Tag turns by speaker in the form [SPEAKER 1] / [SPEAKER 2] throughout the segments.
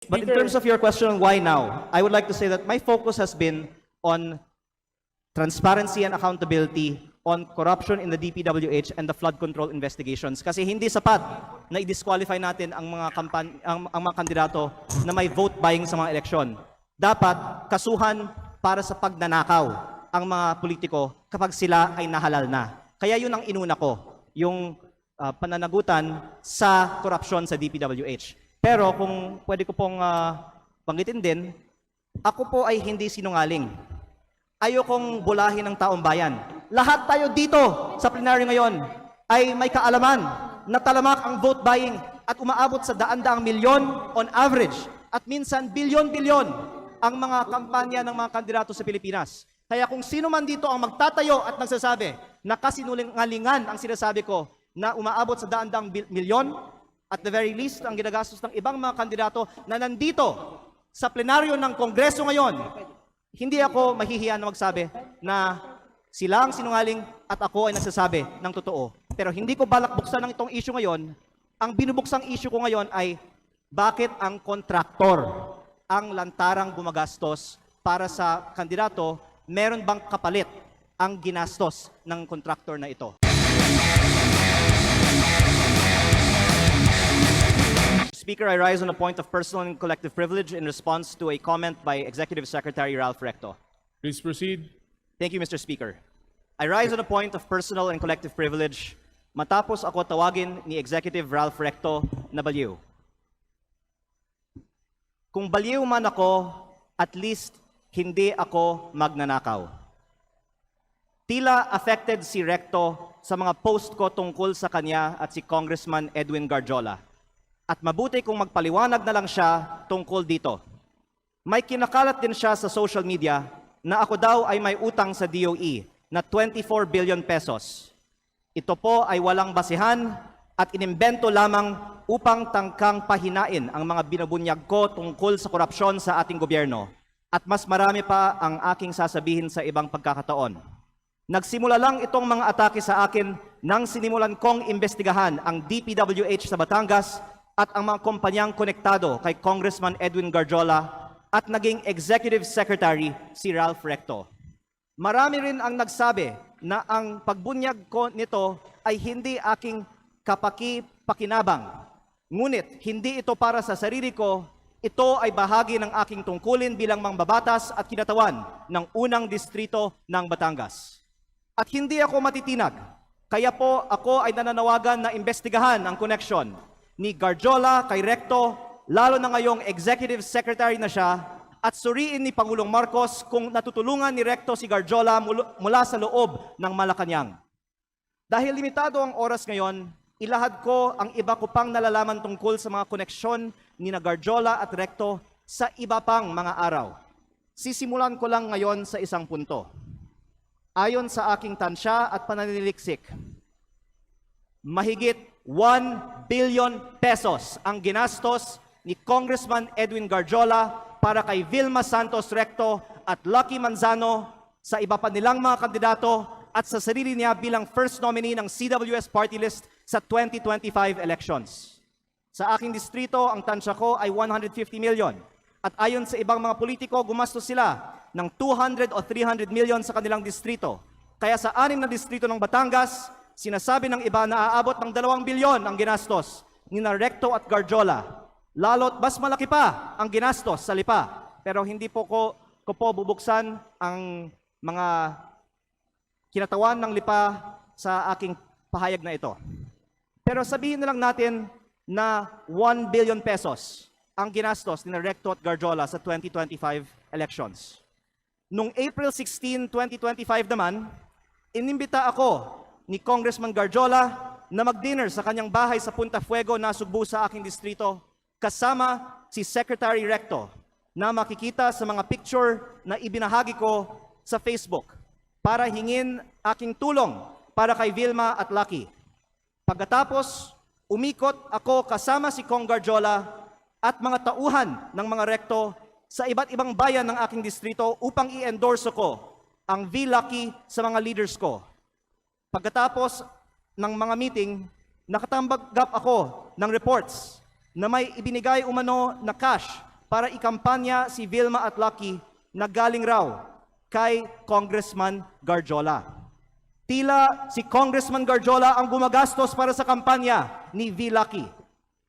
[SPEAKER 1] But in terms of your question on why now, I would like to say that my focus has been on transparency and accountability on corruption in the DPWH and the flood control investigations. Kasi hindi sapat na i-disqualify natin ang mga ang mga kandidato na may vote buying sa mga eleksyon. Dapat kasuhan para sa pagnanakaw ang mga politiko kapag sila ay nahalal na. Kaya yun ang inuna ko, yung pananagutan sa korupsyon sa DPWH. Pero kung pwede ko pong banggitin din, ako po ay hindi sinungaling. Ayokong bulahin ng taong bayan. Lahat tayo dito sa plenaryo ngayon ay may kaalaman na talamak ang vote buying at umaabot sa daan-daang milyon on average at minsan bilyon-bilyon ang mga kampanya ng mga kandidato sa Pilipinas. Kaya kung sino man dito ang magtatayo at nagsasabi na kasinungalingan ang sinasabi ko na umaabot sa daan-daang milyon, at the very least, ang ginagastos ng ibang mga kandidato na nandito sa plenaryo ng Kongreso ngayon, hindi ako mahihiya na magsabi na sila ang sinungaling at ako ay nagsasabi ng totoo. Pero hindi ko balak buksan ng itong issue ngayon. Ang binubuksang issue ko ngayon ay bakit ang kontraktor ang lantarang gumagastos para sa kandidato, meron bang kapalit ang ginastos ng kontraktor na ito? Speaker, I rise on a point of personal and collective privilege in response to a comment by Executive Secretary Ralph Recto.
[SPEAKER 2] Please proceed.
[SPEAKER 1] Thank you, Mr. Speaker. I rise on a point of personal and collective privilege matapos ako tawagin ni Executive Ralph Recto na baliw. Kung baliw man ako, at least hindi ako magnanakaw. Tila affected si Recto sa mga post ko tungkol sa kanya at si Congressman Edwin Garjola. At mabuti kung magpaliwanag na lang siya tungkol dito. May kinakalat din siya sa social media na ako daw ay may utang sa DOE na 24 billion pesos. Ito po ay walang basihan at inimbento lamang upang tangkang pahinain ang mga binubunyag ko tungkol sa korupsyon sa ating gobyerno. At mas marami pa ang aking sasabihin sa ibang pagkakataon. Nagsimula lang itong mga atake sa akin nang sinimulan kong imbestigahan ang DPWH sa Batangas at ang mga kumpanyang konektado kay Congressman Edwin Garjola at naging Executive Secretary si Ralph Recto. Marami rin ang nagsabi na ang pagbunyag ko nito ay hindi aking kapaki-pakinabang. Ngunit hindi ito para sa sarili ko, ito ay bahagi ng aking tungkulin bilang mambabatas at kinatawan ng unang distrito ng Batangas. At hindi ako matitinag, kaya po ako ay nananawagan na imbestigahan ang koneksyon ni Garjola kay Recto, lalo na ngayong Executive Secretary na siya, at suriin ni Pangulong Marcos kung natutulungan ni Recto si Garjola mula sa loob ng Malacanang. Dahil limitado ang oras ngayon, ilahad ko ang iba ko pang nalalaman tungkol sa mga koneksyon ni Garjola at Recto sa iba pang mga araw. Sisimulan ko lang ngayon sa isang punto. Ayon sa aking tansya at pananiliksik, mahigit 1 billion pesos ang ginastos ni Congressman Edwin Garjola para kay Vilma Santos Recto at Lucky Manzano sa iba pa nilang mga kandidato at sa sarili niya bilang first nominee ng CWS party list sa 2025 elections. Sa aking distrito, ang tansya ko ay 150 million. At ayon sa ibang mga politiko, gumastos sila ng 200 o 300 million sa kanilang distrito. Kaya sa 6 na distrito ng Batangas, sinasabi ng iba na aabot ng 2 bilyon ang ginastos ni Recto at Garjola. Lalo't mas malaki pa ang ginastos sa Lipa. Pero hindi po ko bubuksan ang mga kinatawan ng Lipa sa aking pahayag na ito. Pero sabihin na lang natin na 1 billion pesos ang ginastos ni Recto at Garjola sa 2025 elections. Noong April 16, 2025 naman, inimbita ako ni Congressman Garjola na mag-dinner sa kanyang bahay sa Punta Fuego na Sugbo sa aking distrito kasama si Secretary Recto na makikita sa mga picture na ibinahagi ko sa Facebook para hingin aking tulong para kay Vilma at Lucky. Pagkatapos, umikot ako kasama si Cong Garjola at mga tauhan ng mga Recto sa iba't ibang bayan ng aking distrito upang i-endorse ko ang V-Lucky sa mga leaders ko. Pagkatapos ng mga meeting, nakatanggap ako ng reports na may ibinigay umano na cash para ikampanya si Vilma at Lucky na galing raw kay Congressman Garjola. Tila si Congressman Garjola ang gumagastos para sa kampanya ni V. Lucky.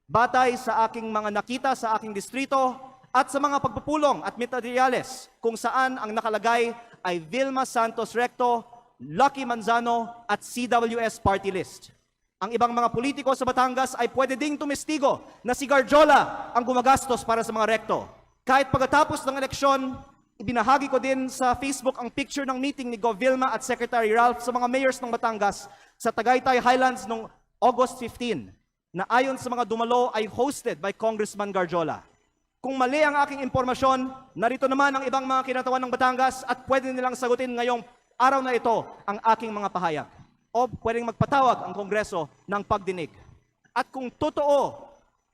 [SPEAKER 1] Batay sa aking mga nakita sa aking distrito at sa mga pagpupulong at materyales kung saan ang nakalagay ay Vilma Santos Recto, Lucky Manzano at CWS party list. Ang ibang mga politiko sa Batangas ay pwede ding tumestigo na si Garjola ang gumagastos para sa mga rekto. Kahit pagkatapos ng eleksyon, ibinahagi ko din sa Facebook ang picture ng meeting ni Gov. Vilma at Secretary Ralph sa mga mayors ng Batangas sa Tagaytay Highlands noong August 15 na ayon sa mga dumalo ay hosted by Congressman Garjola. Kung mali ang aking impormasyon, narito naman ang ibang mga kinatawan ng Batangas at pwede nilang sagutin ngayong araw na ito ang aking mga pahayag. O pwedeng magpatawag ang Kongreso ng pagdinig. At kung totoo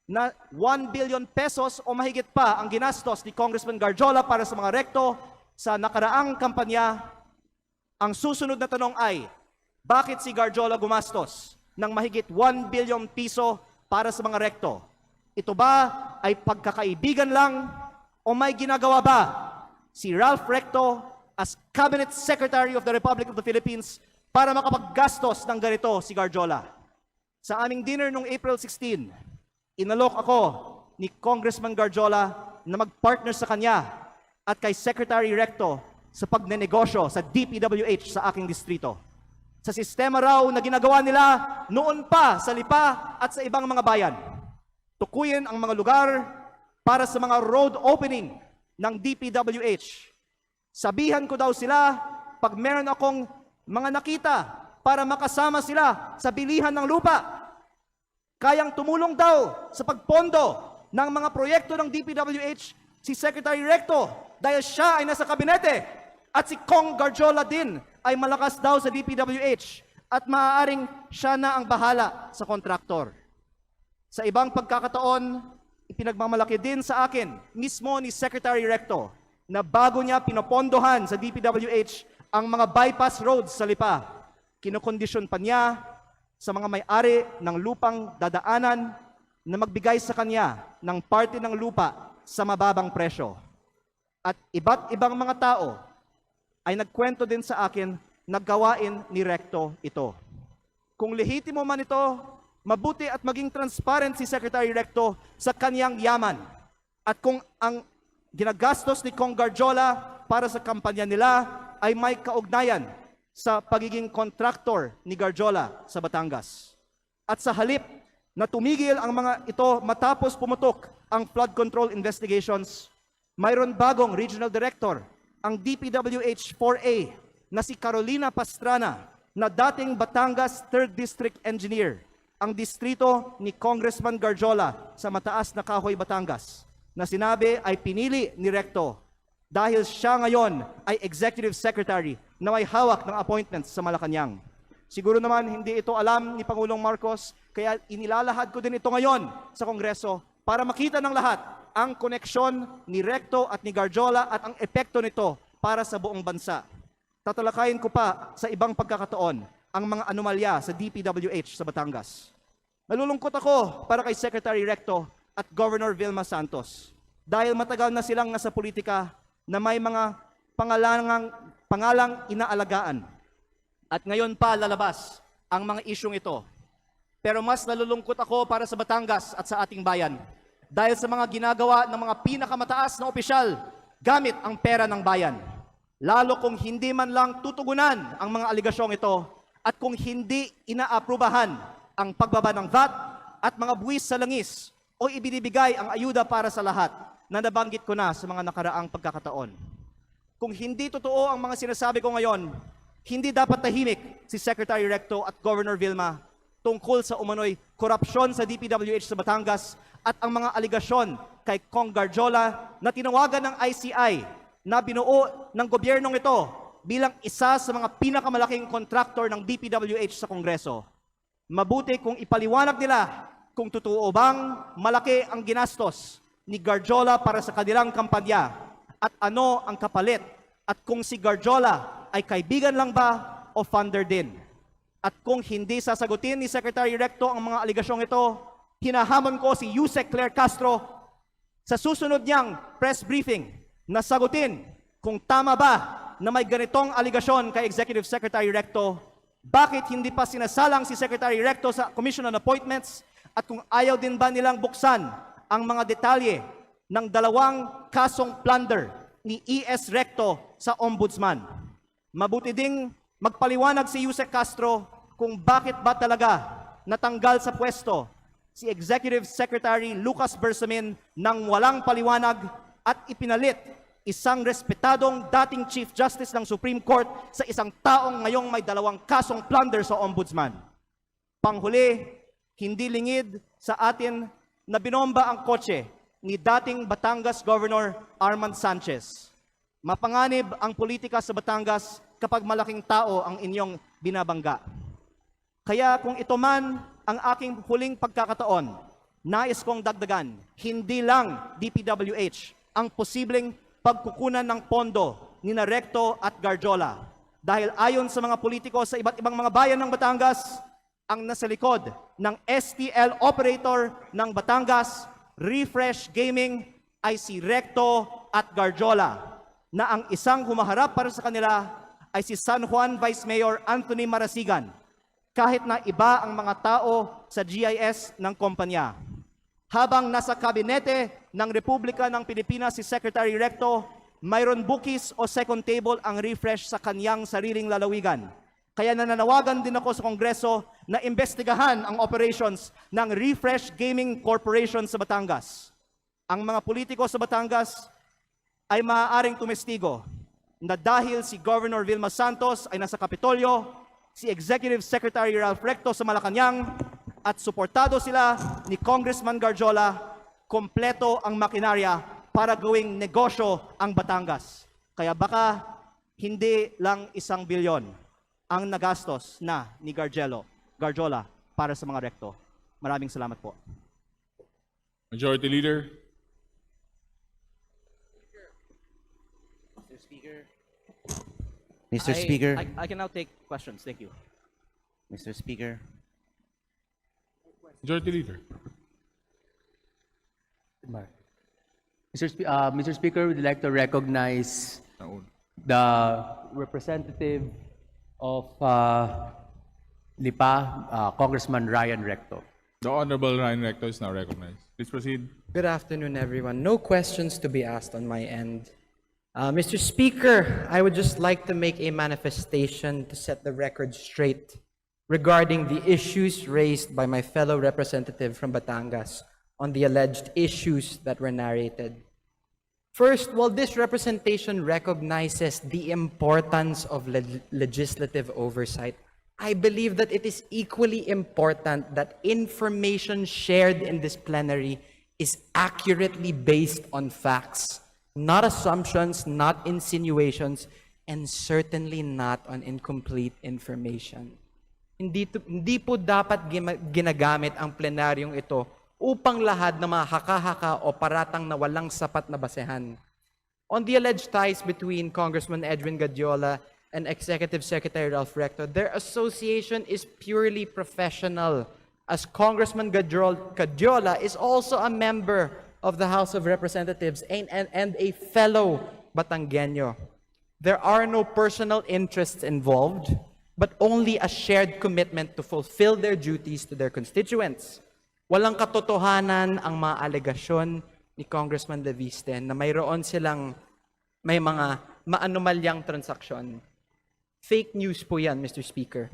[SPEAKER 1] na 1 billion pesos o mahigit pa ang ginastos ni Congressman Garjola para sa mga rekto sa nakaraang kampanya, ang susunod na tanong ay, bakit si Garjola gumastos ng mahigit 1 billion piso para sa mga rekto? Ito ba ay pagkakaibigan lang o may ginagawa ba si Ralph Recto as Cabinet Secretary of the Republic of the Philippines para makapaggastos ng ganito si Garjola? Sa aming dinner noong April 16, inalok ako ni Congressman Garjola na magpartner sa kanya at kay Secretary Recto sa pagnenegosyo sa DPWH sa aking distrito. Sa sistema raw na ginagawa nila noon pa sa Lipa at sa ibang mga bayan. Tukuyin ang mga lugar para sa mga road opening ng DPWH. Sabihan ko daw sila pag meron akong mga nakita para makasama sila sa bilihan ng lupa. Kayang tumulong daw sa pagpondo ng mga proyekto ng DPWH si Secretary Recto dahil siya ay nasa kabinete at si Cong Garjola din ay malakas daw sa DPWH at maaaring siya na ang bahala sa kontraktor. Sa ibang pagkakataon, ipinagmamalaki din sa akin mismo ni Secretary Recto na bago niya pinopondohan sa DPWH ang mga bypass roads sa Lipa, kinokondisyon pa niya sa mga may-ari ng lupang dadaanan na magbigay sa kanya ng parte ng lupa sa mababang presyo. At iba't ibang mga tao ay nagkwento din sa akin na gawain ni Recto ito. Kung lehitimo man ito, mabuti at maging transparent si Secretary Recto sa kanyang yaman. At kung ang ginagastos ni Cong Garjola para sa kampanya nila ay may kaugnayan sa pagiging kontraktor ni Garjola sa Batangas. At sa halip na tumigil ang mga ito matapos pumutok ang flood control investigations, mayroon bagong regional director, ang DPWH 4A na si Carolina Pastrana na dating Batangas 3rd District Engineer, ang distrito ni Congressman Garjola sa Mataas na Kahoy, Batangas, na sinabi ay pinili ni Recto dahil siya ngayon ay Executive Secretary na may hawak ng appointments sa Malacanang. Siguro naman hindi ito alam ni Pangulong Marcos, kaya inilalahad ko din ito ngayon sa Kongreso para makita ng lahat ang koneksyon ni Recto at ni Garjola at ang epekto nito para sa buong bansa. Tatalakayin ko pa sa ibang pagkakataon ang mga anomalya sa DPWH sa Batangas. Nalulungkot ako para kay Secretary Recto at Governor Vilma Santos dahil matagal na silang nasa politika na may mga pangalang inaalagaan. At ngayon pa lalabas ang mga isyong ito. Pero mas nalulungkot ako para sa Batangas at sa ating bayan dahil sa mga ginagawa ng mga pinakamataas na opisyal gamit ang pera ng bayan. Lalo kung hindi man lang tutugunan ang mga aligasyong ito at kung hindi inaaprubahan ang pagbaba ng VAT at mga buwis sa langis o ibinibigay ang ayuda para sa lahat na nabanggit ko na sa mga nakaraang pagkakataon. Kung hindi totoo ang mga sinasabi ko ngayon, hindi dapat tahimik si Secretary Recto at Governor Vilma tungkol sa umano'y korupsyon sa DPWH sa Batangas at ang mga aligasyon kay Cong Garjola na tinawagan ng ICI na binuo ng gobyernong ito bilang isa sa mga pinakamalaking kontraktor ng DPWH sa Kongreso. Mabuti kung ipaliwanag nila kung totoo bang malaki ang ginastos ni Garjola para sa kanilang kampanya at ano ang kapalit at kung si Garjola ay kaibigan lang ba o funder din. At kung hindi sasagutin ni Secretary Recto ang mga aligasyong ito, hinahamon ko si Yusek Claire Castro, sa susunod niyang press briefing na sagutin kung tama ba na may ganitong aligasyon kay Executive Secretary Recto, bakit hindi pa sinasalang si Secretary Recto sa Commission on Appointments at kung ayaw din ba nilang buksan ang mga detalye ng dalawang kasong plunder ni E.S. Recto sa Ombudsman. Mabuti ding magpaliwanag si Yusek Castro kung bakit ba talaga natanggal sa pwesto si Executive Secretary Lucas Bersamin nang walang paliwanag at ipinalit isang respetadong dating Chief Justice ng Supreme Court sa isang taong ngayong may dalawang kasong plunder sa Ombudsman. Panghuli, hindi lingid sa atin na binomba ang kotse ni dating Batangas Governor Armand Sanchez. Mapanganib ang politika sa Batangas kapag malaking tao ang inyong binabangga. Kaya kung ito man ang aking huling pagkakataon, nais kong dagdagan, hindi lang DPWH ang posibleng pagkukunan ng pondo ni Recto at Garjola. Dahil ayon sa mga politiko sa iba't ibang mga bayan ng Batangas, ang nasa likod ng STL operator ng Batangas, Refresh Gaming, ay si Recto at Garjola, na ang isang humaharap para sa kanila ay si San Juan Vice Mayor Anthony Marasigan, kahit na iba ang mga tao sa GIS ng kumpanya. Habang nasa kabinete ng Republika ng Pilipinas si Secretary Recto, mayroon bookies o second table ang Refresh sa kanyang sariling lalawigan. Kaya nananawagan din ako sa Kongreso na imbestigahan ang operations ng Refresh Gaming Corporation sa Batangas. Ang mga politiko sa Batangas ay maaaring tumestigo na dahil si Governor Vilma Santos ay nasa Kapitolyo, si Executive Secretary Ralph Recto sa Malacanang, at suportado sila ni Congressman Garjola, kompleto ang makinarya para gawing negosyo ang Batangas. Kaya baka hindi lang 1 bilyon ang nagastos na ni Garjola para sa mga Recto. Maraming salamat po.
[SPEAKER 2] Majority Leader.
[SPEAKER 3] Mr. Speaker.
[SPEAKER 1] I can now take questions. Thank you.
[SPEAKER 3] Mr. Speaker.
[SPEAKER 2] Majority Leader.
[SPEAKER 4] Mr. Speaker, we'd like to recognize the representative of Lipa, Congressman Ryan Recto.
[SPEAKER 2] The Honorable Ryan Recto is now recognized. Please proceed.
[SPEAKER 5] Good afternoon, everyone. No questions to be asked on my end. Mr. Speaker, I would just like to make a manifestation to set the record straight regarding the issues raised by my fellow representative from Batangas on the alleged issues that were narrated. First, while this representation recognizes the importance of legislative oversight, I believe that it is equally important that information shared in this plenary is accurately based on facts, not assumptions, not insinuations, and certainly not on incomplete information. Hindi po dapat ginagamit ang plenaryong ito upang lahad na mga haka-haka o paratang na walang sapat na basehan. On the alleged ties between Congressman Edwin Gadiola and Executive Secretary Ralph Recto, their association is purely professional, as Congressman Gadiola is also a member of the House of Representatives and a fellow Batangueño. There are no personal interests involved, but only a shared commitment to fulfill their duties to their constituents. Walang katotohanan ang mga alegasyon ni Congressman Leviste na mayroon silang may mga maanomalyang transaksyon. Fake news po yan, Mr. Speaker.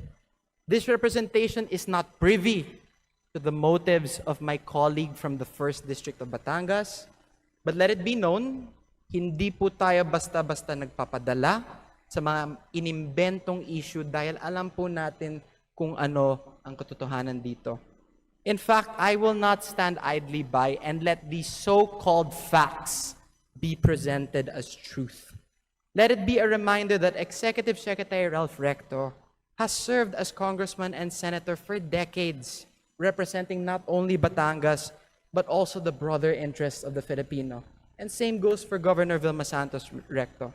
[SPEAKER 5] This representation is not privy to the motives of my colleague from the 1st District of Batangas. But let it be known, hindi po tayo basta-basta nagpapadala sa mga inimbentong issue dahil alam po natin kung ano ang katotohanan dito. In fact, I will not stand idly by and let these so-called facts be presented as truth. Let it be a reminder that Executive Secretary Ralph Recto has served as congressman and senator for decades, representing not only Batangas, but also the broader interests of the Filipino. And same goes for Governor Vilma Santos Recto.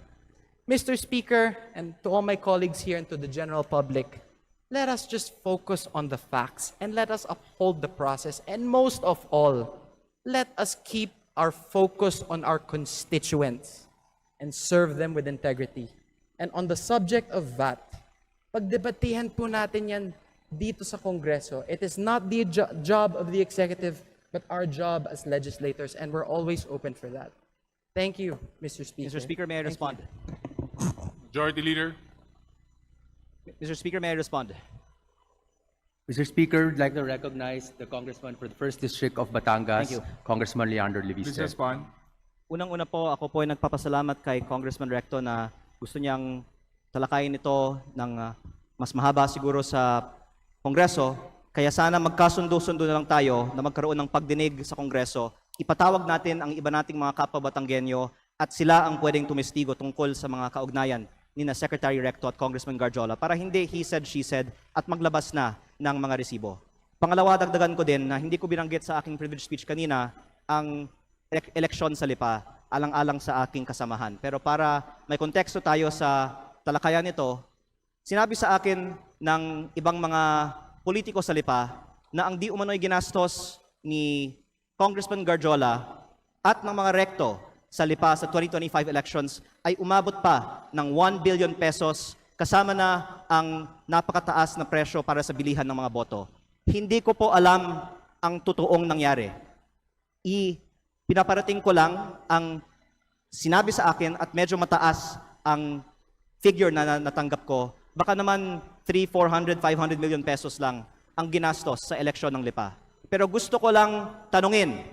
[SPEAKER 5] Mr. Speaker, and to all my colleagues here and to the general public, let us just focus on the facts and let us uphold the process. And most of all, let us keep are focused on our constituents and serve them with integrity. And on the subject of VAT, pagdebatehan po natin yan dito sa Kongreso. It is not the job of the executive, but our job as legislators, and we're always open for that. Thank you, Mr. Speaker.
[SPEAKER 1] Mr. Speaker, may I respond?
[SPEAKER 2] Majority Leader.
[SPEAKER 1] Mr. Speaker, may I respond?
[SPEAKER 4] Mr. Speaker, I'd like to recognize the Congressman for the 1st District of Batangas,
[SPEAKER 1] Thank you.
[SPEAKER 4] Congressman Leandro
[SPEAKER 2] Please
[SPEAKER 4] Leviste.
[SPEAKER 2] respond.
[SPEAKER 1] Unang-una po, ako po ay nagpapasalamat kay Congressman Recto na gusto niyang talakayin ito ng mas mahaba siguro sa Kongreso. Kaya sana magkasundo-sundo na lang tayo na magkaroon ng pagdinig sa Kongreso. Ipatawag natin ang iba nating mga kapwa Batanggenyo at sila ang pwedeng tumestigo tungkol sa mga kaugnayan ni na Secretary Recto at Congressman Garjola para hindi he said, she said at maglabas na ng mga resibo. Pangalawa, dagdagan ko din na hindi ko binanggit sa aking privilege speech kanina ang eleksyon sa Lipa, alang-alang sa aking kasamahan. Pero para may konteksto tayo sa talakayan nito, sinabi sa akin ng ibang mga politiko sa Lipa na ang di umano'y ginastos ni Congressman Garjola at ng mga rekto sa Lipa sa 2025 elections ay umabot pa ng 1 billion pesos kasama na ang napakataas na presyo para sa bilihan ng mga boto. Hindi ko po alam ang totoong nangyari. Pinaparating ko lang ang sinabi sa akin at medyo mataas ang figure na natanggap ko. Baka naman 300, 400, 500 million pesos lang ang ginastos sa eleksyon ng Lipa. Pero gusto ko lang tanungin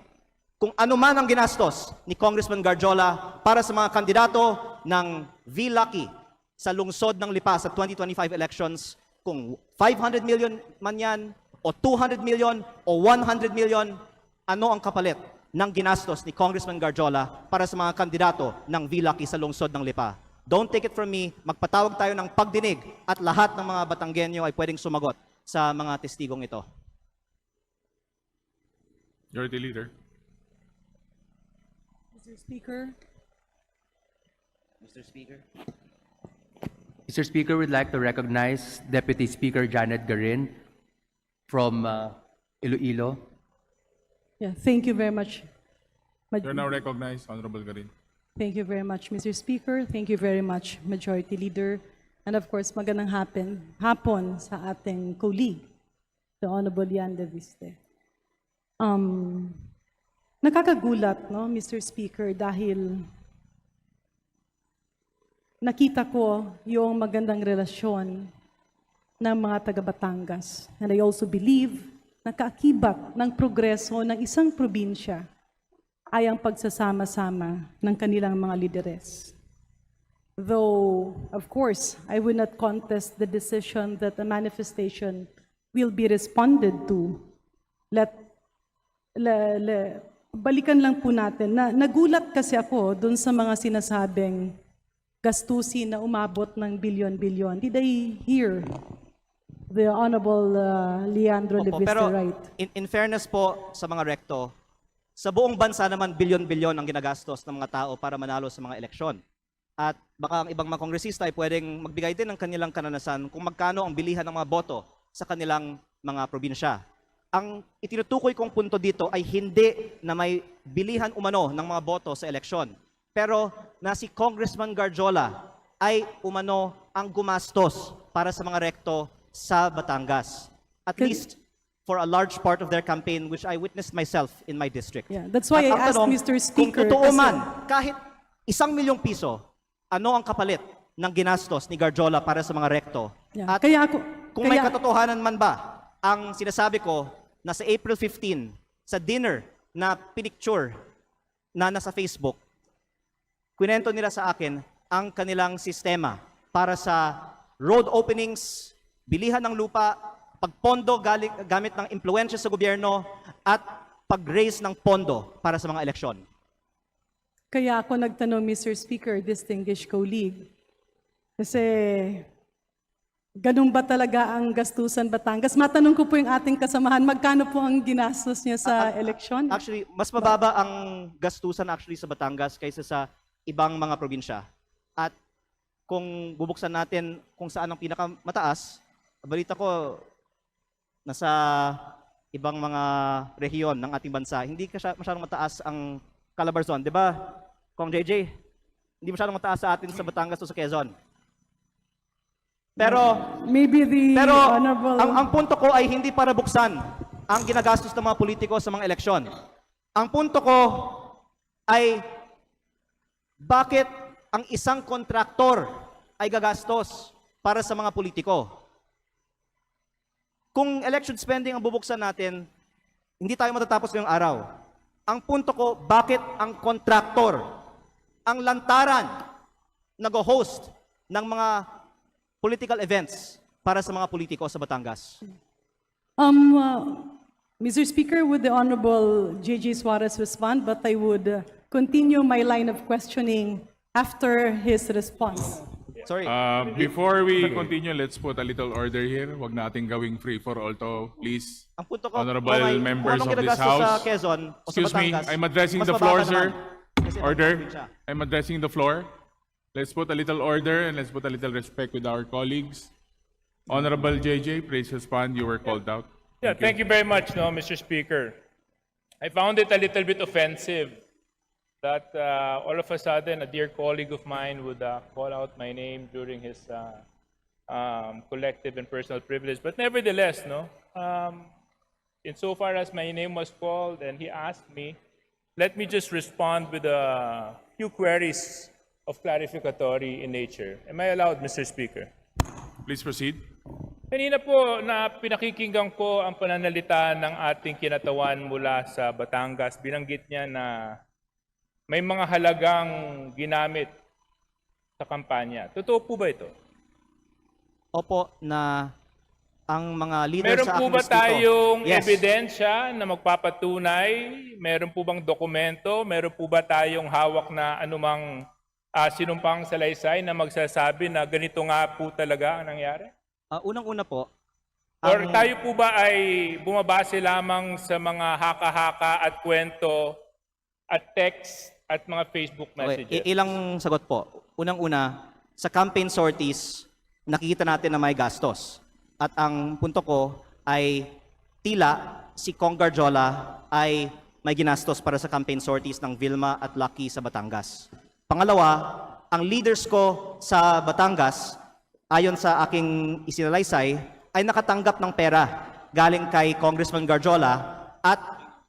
[SPEAKER 1] kung ano man ang ginastos ni Congressman Garjola para sa mga kandidato ng V-Lucky sa lungsod ng Lipa sa 2025 elections, kung 500 million man yan, o 200 million, o 100 million, ano ang kapalit ng ginastos ni Congressman Garjola para sa mga kandidato ng V-Lucky sa lungsod ng Lipa? Don't take it from me, magpatawag tayo ng pagdinig at lahat ng mga Batanggenyo ay pwedeng sumagot sa mga testigong ito.
[SPEAKER 2] Majority Leader.
[SPEAKER 6] Mr. Speaker,
[SPEAKER 3] Mr. Speaker.
[SPEAKER 4] Mr. Speaker, we'd like to recognize Deputy Speaker Janet Garin from Iloilo.
[SPEAKER 6] yeah, thank you very much.
[SPEAKER 2] You're now recognized, Honorable Garin.
[SPEAKER 6] Thank you very much, Mr. Speaker. Thank you very much, Majority Leader. And of course, magandang hapon sa ating colleague, the Honorable Yan de Viste. Nakakagulat, no, Mr. Speaker, dahil nakita ko yung magandang relasyon ng mga taga-Batangas. And I also believe na kaakibat ng progreso ng isang probinsya ay ang pagsasama-sama ng kanilang mga lideres. Though, of course, I will not contest the decision that the manifestation will be responded to. Balikan lang po natin na nagulat kasi ako dun sa mga sinasabing gastusin na umabot ng bilyon-bilyon. Did I hear the Honorable Leandro
[SPEAKER 1] Opo,
[SPEAKER 6] Leviste
[SPEAKER 1] pero
[SPEAKER 6] right?
[SPEAKER 1] in fairness po sa mga rekto, sa buong bansa naman bilyon-bilyon ang ginagastos ng mga tao para manalo sa mga eleksyon. At baka ang ibang mga kongresista ay pwedeng magbigay din ng kanilang kananasan kung magkano ang bilihan ng mga boto sa kanilang mga probinsya. Ang itinutukoy kong punto dito ay hindi na may bilihan umano ng mga boto sa eleksyon. Pero na si Congressman Garjola ay umano ang gumastos para sa mga rekto sa Batangas. At least for a large part of their campaign, which I witnessed myself in my district.
[SPEAKER 6] Yeah, that's why
[SPEAKER 1] At
[SPEAKER 6] I
[SPEAKER 1] ang
[SPEAKER 6] asked
[SPEAKER 1] tanong,
[SPEAKER 6] Mr. Speaker.
[SPEAKER 1] kung totoo
[SPEAKER 6] kasi-
[SPEAKER 1] man, kahit 1 milyong piso, ano ang kapalit ng ginastos ni Garjola para sa mga rekto?
[SPEAKER 6] Yeah,
[SPEAKER 1] At
[SPEAKER 6] kaya ako,
[SPEAKER 1] kung may katotohanan man ba, ang sinasabi ko na sa April 15, sa dinner na pinicture na nasa Facebook, kwento nila sa akin ang kanilang sistema para sa road openings, bilihan ng lupa, pagpondo gamit ng impluensya sa gobyerno, at pag-raise ng pondo para sa mga eleksyon.
[SPEAKER 6] Kaya ako nagtanong, Mr. Speaker, distinguished colleague, kasi ganun ba talaga ang gastusan Batangas? Matanong ko po yung ating kasamahan, magkano po ang ginastos niya sa eleksyon?
[SPEAKER 1] Actually, mas mababa ang gastusan actually sa Batangas kaysa sa ibang mga probinsya. At kung bubuksan natin kung saan ang pinakamataas, balita ko nasa ibang mga rehiyon ng ating bansa, hindi masyadong mataas ang Calabarzon, di ba? Kong JJ, hindi masyadong mataas sa atin sa Batangas o sa Quezon. Pero
[SPEAKER 6] Maybe the
[SPEAKER 1] Pero
[SPEAKER 6] Honorable...
[SPEAKER 1] ang punto ko ay hindi para buksan ang ginagastos ng mga politiko sa mga eleksyon. Ang punto ko ay bakit ang isang kontraktor ay gagastos para sa mga politiko? Kung election spending ang bubuksan natin, hindi tayo matatapos ngayong araw. Ang punto ko, bakit ang kontraktor, ang lantaran, nag-host ng mga political events para sa mga politiko sa Batangas?
[SPEAKER 6] Mr. Speaker, would the Honorable J.J. Suarez respond? But I would continue my line of questioning after his response.
[SPEAKER 1] Sorry.
[SPEAKER 2] Before we continue, let's put a little order here. Huwag nating gawing free for all to, please.
[SPEAKER 1] Ang punto ko,
[SPEAKER 2] Honorable
[SPEAKER 1] kung
[SPEAKER 2] members
[SPEAKER 1] anong
[SPEAKER 2] of this
[SPEAKER 1] ginagastos sa
[SPEAKER 2] House.
[SPEAKER 1] Quezon o sa
[SPEAKER 2] Excuse me,
[SPEAKER 1] Batangas,
[SPEAKER 2] I'm addressing
[SPEAKER 1] mas
[SPEAKER 2] the floor,
[SPEAKER 1] mababa
[SPEAKER 2] sir.
[SPEAKER 1] naman. Kasi
[SPEAKER 2] Order.
[SPEAKER 1] probinsya.
[SPEAKER 2] I'm addressing the floor. Let's put a little order and let's put a little respect with our colleagues. Honorable JJ, please respond. You were called out.
[SPEAKER 7] Yeah, thank you very much, no, Mr. Speaker. I found it a little bit offensive that all of a sudden a dear colleague of mine would call out my name during his collective and personal privilege. But nevertheless, no, insofar as my name was called and he asked me, let me just respond with a few queries of clarificatory in nature. Am I allowed, Mr. Speaker?
[SPEAKER 2] Please proceed.
[SPEAKER 7] Kanina po na pinakikinggan ko ang pananalita ng ating kinatawan mula sa Batangas. Binanggit niya na may mga halagang ginamit sa kampanya. Totoo po ba ito?
[SPEAKER 1] Opo, na ang mga leader
[SPEAKER 7] Meron
[SPEAKER 1] sa
[SPEAKER 7] po
[SPEAKER 1] aking
[SPEAKER 7] ba
[SPEAKER 1] distrito.
[SPEAKER 7] tayong
[SPEAKER 1] Yes.
[SPEAKER 7] ebidensya na magpapatunay? Meron po bang dokumento? Meron po ba tayong hawak na anumang sinumpang salaysay na magsasabi na ganito nga po talaga ang nangyari?
[SPEAKER 1] Unang-una po,
[SPEAKER 7] Or tayo po ba ay bumabase lamang sa mga haka-haka at kwento at text at mga Facebook
[SPEAKER 1] okay,
[SPEAKER 7] messages?
[SPEAKER 1] ilang sagot po. Unang-una, sa campaign sorties, nakikita natin na may gastos. At ang punto ko ay tila si Kong Garjola ay may ginastos para sa campaign sorties ng Vilma at Lucky sa Batangas. Pangalawa, ang leaders ko sa Batangas, ayon sa aking isinalaysay, ay nakatanggap ng pera galing kay Congressman Garjola at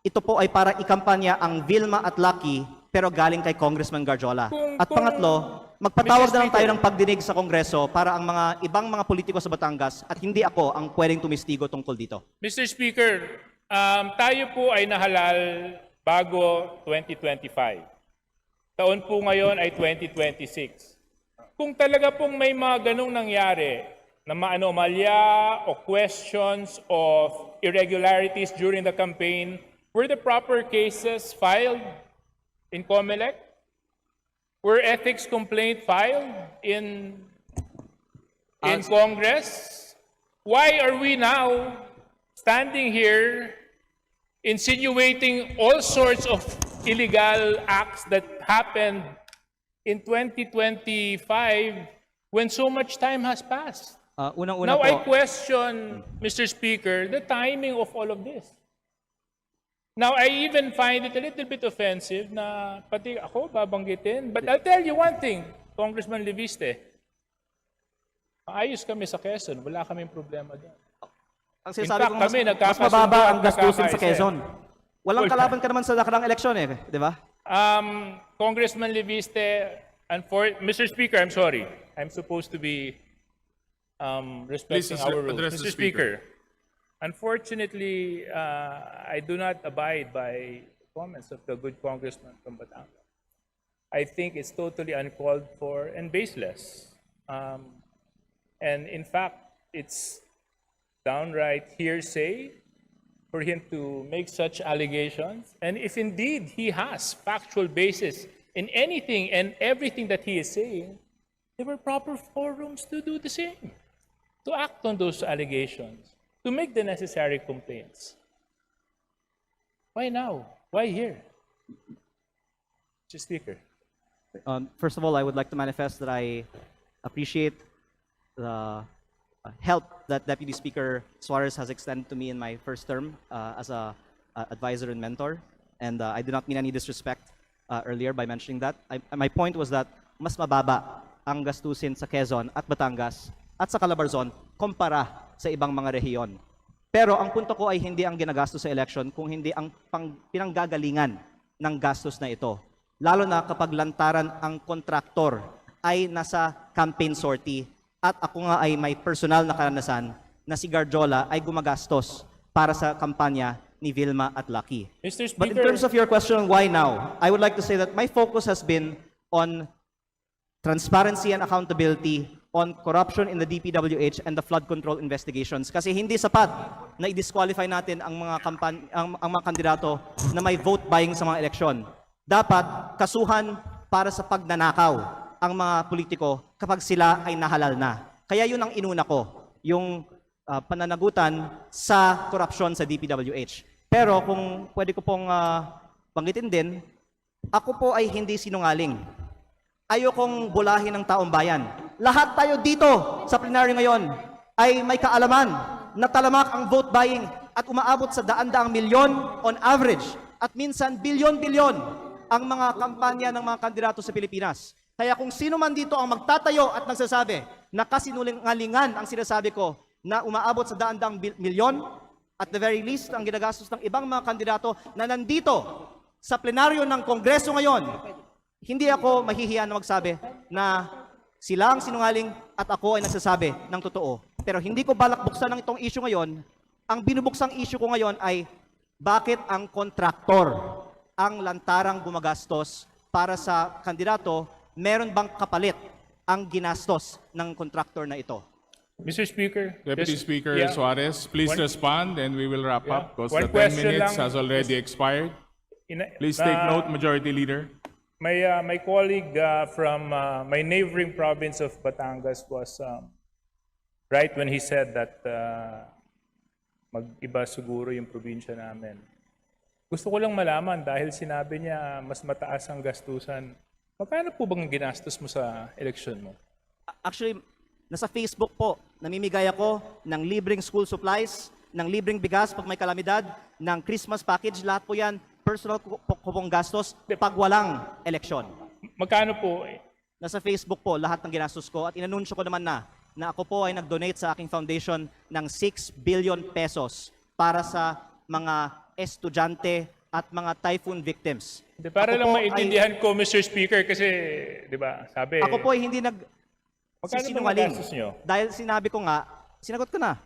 [SPEAKER 1] ito po ay para ikampanya ang Vilma at Lucky pero galing kay Congressman Garjola. At pangatlo, magpatawag na lang tayo ng pagdinig sa Kongreso para ang mga ibang mga politiko sa Batangas at hindi ako ang pwedeng tumistigo tungkol dito.
[SPEAKER 7] Mr. Speaker, tayo po ay nahalal bago 2025. Taon po ngayon ay 2026. Kung talaga pong may mga ganong nangyari na maanomalya o questions of irregularities during the campaign, were the proper cases filed in COMELEC? Were ethics complaint filed in Congress? Why are we now standing here insinuating all sorts of illegal acts that happened in 2025 when so much time has passed?
[SPEAKER 1] Unang-una
[SPEAKER 7] Now
[SPEAKER 1] po,
[SPEAKER 7] I question, Mr. Speaker, the timing of all of this. Now, I even find it a little bit offensive na pati ako babanggitin. But I'll tell you one thing, Congressman Leviste, maayos kami sa Quezon, wala kaming problema dyan.
[SPEAKER 1] ang
[SPEAKER 7] In
[SPEAKER 1] sinasabi
[SPEAKER 7] fact,
[SPEAKER 1] ko
[SPEAKER 7] kami
[SPEAKER 1] mas
[SPEAKER 7] nagkakasundo
[SPEAKER 1] mababa
[SPEAKER 7] at
[SPEAKER 1] ang gastusin sa
[SPEAKER 7] nagkakaisa.
[SPEAKER 1] Quezon. Walang
[SPEAKER 7] Wala.
[SPEAKER 1] kalaban ka naman sa nakarang eleksyon eh, di ba?
[SPEAKER 7] Congressman Leviste, Mr. Speaker, I'm sorry. I'm supposed to be respecting
[SPEAKER 2] Please
[SPEAKER 7] our rules.
[SPEAKER 2] address the
[SPEAKER 7] Mr. Speaker, unfortunately, I do not abide by comments of the good congressman from Batangas. I think it's totally uncalled for and baseless. And in fact, it's downright hearsay for him to make such allegations. And if indeed he has factual basis in anything and everything that he is saying, there were proper forums to do the same, to act on those allegations, to make the necessary complaints. Why now? Why here? Mr. Speaker.
[SPEAKER 1] First of all, I would like to manifest that I appreciate the help that Deputy Speaker Suarez has extended to me in my first term as a advisor and mentor. And I do not mean any disrespect. earlier by mentioning that. My point was that mas mababa ang gastusin sa Quezon at Batangas at sa Calabarzon kumpara sa ibang mga rehiyon. Pero ang punto ko ay hindi ang ginagastos sa election, kung hindi ang pinanggagalingan ng gastos na ito. Lalo na kapag lantaran ang kontraktor ay nasa campaign sortie at ako nga ay may personal na karanasan na si Garjola ay gumagastos para sa kampanya ni Vilma at Lucky.
[SPEAKER 7] Mr.
[SPEAKER 1] But in
[SPEAKER 7] Speaker,
[SPEAKER 1] terms of your question, why now? I would like to say that my focus has been on transparency and accountability on corruption in the DPWH and the flood control investigations. Kasi hindi sapat na i-disqualify natin ang mga ang mga kandidato na may vote buying sa mga eleksyon. Dapat kasuhan para sa pagnanakaw ang mga politiko kapag sila ay nahalal na. Kaya yun ang inuna ko, yung pananagutan sa korupsyon sa DPWH. Pero kung pwede ko pong banggitin din, ako po ay hindi sinungaling. Ayokong bulahin ng taong bayan. Lahat tayo dito sa plenaryo ngayon ay may kaalaman na talamak ang vote buying at umaabot sa daan-daang milyon on average at minsan bilyon-bilyon ang mga kampanya ng mga kandidato sa Pilipinas. Kaya kung sino man dito ang magtatayo at nagsasabi na kasinungalingan ang sinasabi ko na umaabot sa daan-daang milyon, at the very least, ang ginagastos ng ibang mga kandidato na nandito sa plenaryo ng Kongreso ngayon, hindi ako mahihiya na magsabi na sila ang sinungaling at ako ay nagsasabi ng totoo. Pero hindi ko balak buksan ng itong issue ngayon. Ang binubuksang issue ko ngayon ay bakit ang kontraktor ang lantarang gumagastos para sa kandidato, meron bang kapalit ang ginastos ng kontraktor na ito?
[SPEAKER 7] Mr. Speaker.
[SPEAKER 2] Deputy
[SPEAKER 7] just-
[SPEAKER 2] Speaker
[SPEAKER 7] yeah.
[SPEAKER 2] Suarez, please
[SPEAKER 7] One-
[SPEAKER 2] respond and we will wrap
[SPEAKER 7] Yeah.
[SPEAKER 2] up because
[SPEAKER 7] One
[SPEAKER 2] the 10
[SPEAKER 7] question
[SPEAKER 2] minutes
[SPEAKER 7] lang.
[SPEAKER 2] has already expired. Please take note, Majority Leader.
[SPEAKER 7] My colleague from my neighboring province of Batangas was right when he said that mag-iba siguro yung probinsya namin. Gusto ko lang malaman dahil sinabi niya mas mataas ang gastusan. Magkano po bang ginastos mo sa election mo?
[SPEAKER 1] Actually, nasa Facebook po, namimigay ako ng libreng school supplies, ng libreng bigas pag may kalamidad, ng Christmas package, lahat po yan, personal ko pong gastos pag walang eleksyon.
[SPEAKER 7] Magkano po?
[SPEAKER 1] Nasa Facebook po, lahat ng ginastos ko at inanunsyo ko naman na ako po ay nag-donate sa aking foundation ng 6 billion pesos para sa mga estudyante at mga typhoon victims.
[SPEAKER 7] Para
[SPEAKER 1] Ako
[SPEAKER 7] lang
[SPEAKER 1] po
[SPEAKER 7] maintindihan ko, Mr. Speaker, kasi, di ba, sabi...
[SPEAKER 1] Ako po ay hindi
[SPEAKER 7] Magkano ba
[SPEAKER 1] sinungaling.
[SPEAKER 7] nagastos nyo?
[SPEAKER 1] Dahil sinabi ko nga, sinagot ko na,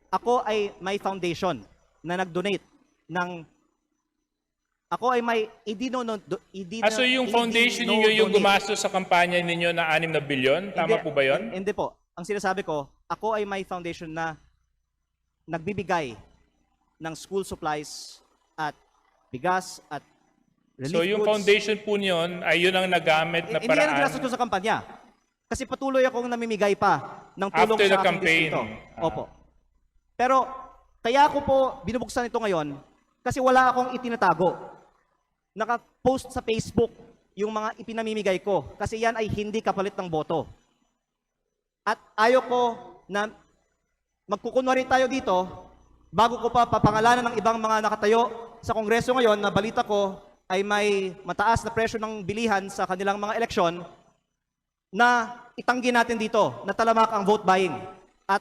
[SPEAKER 1] ako ay may foundation na nag-donate ng... Ako ay may
[SPEAKER 7] So yung foundation ninyo yung gumastos sa kampanya ninyo na 6 na bilyon? Tama po ba yun?
[SPEAKER 1] Hindi po. Ang sinasabi ko, ako ay may foundation na nagbibigay ng school supplies at bigas at relief
[SPEAKER 7] So yung
[SPEAKER 1] goods.
[SPEAKER 7] foundation po niyon ay yun ang nagamit na
[SPEAKER 1] Hindi yan ang ginastos
[SPEAKER 7] paraan
[SPEAKER 1] ko sa kampanya. Kasi patuloy akong namimigay pa ng tulong
[SPEAKER 7] after the
[SPEAKER 1] sa aking
[SPEAKER 7] campaign.
[SPEAKER 1] distrito. Opo. Pero kaya ako po binubuksan ito ngayon kasi wala akong itinatago. Naka-post sa Facebook yung mga ipinamimigay ko kasi yan ay hindi kapalit ng boto. At ayoko na magkukunwari tayo dito bago ko pa papangalanan ng ibang mga nakatayo sa Kongreso ngayon na balita ko ay may mataas na presyo ng bilihan sa kanilang mga eleksyon na itanggi natin dito na talamak ang vote buying at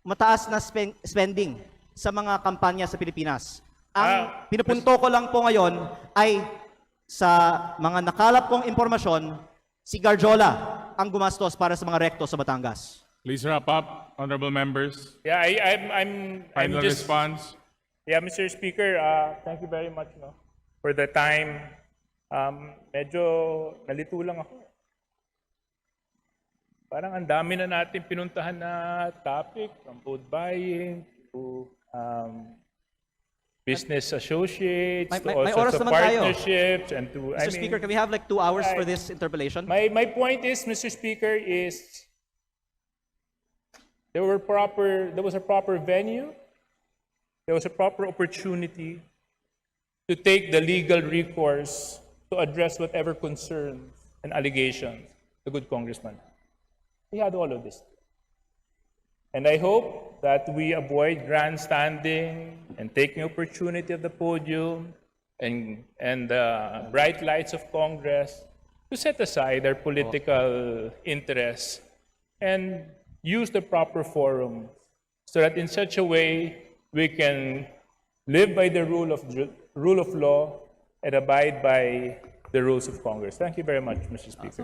[SPEAKER 1] mataas na spending sa mga kampanya sa Pilipinas. Ang pinupunto ko lang po ngayon ay sa mga nakalap kong impormasyon, si Garjola ang gumastos para sa mga rekto sa Batangas.
[SPEAKER 2] Please wrap up, honorable members.
[SPEAKER 7] Yeah, I'm
[SPEAKER 2] Final
[SPEAKER 7] just...
[SPEAKER 2] response.
[SPEAKER 7] Yeah, Mr. Speaker, thank you very much for the time. Medyo nalito lang ako. Parang ang dami na natin pinuntahan na topic, from vote buying to business associates, to all
[SPEAKER 1] may oras
[SPEAKER 7] sorts of
[SPEAKER 1] naman tayo.
[SPEAKER 7] partnerships, and to...
[SPEAKER 1] Mr. Speaker, can we have like 2 hours for this interpellation?
[SPEAKER 7] My point is, Mr. Speaker, is there was a proper venue, there was a proper opportunity to take the legal recourse to address whatever concerns and allegations the good congressman had. We had all of this. And I hope that we avoid grandstanding and taking opportunity of the podium. and the bright lights of Congress to set aside their political interests and use the proper forum so that in such a way we can live by the rule of law and abide by the rules of Congress. Thank you very much, Mr. Speaker.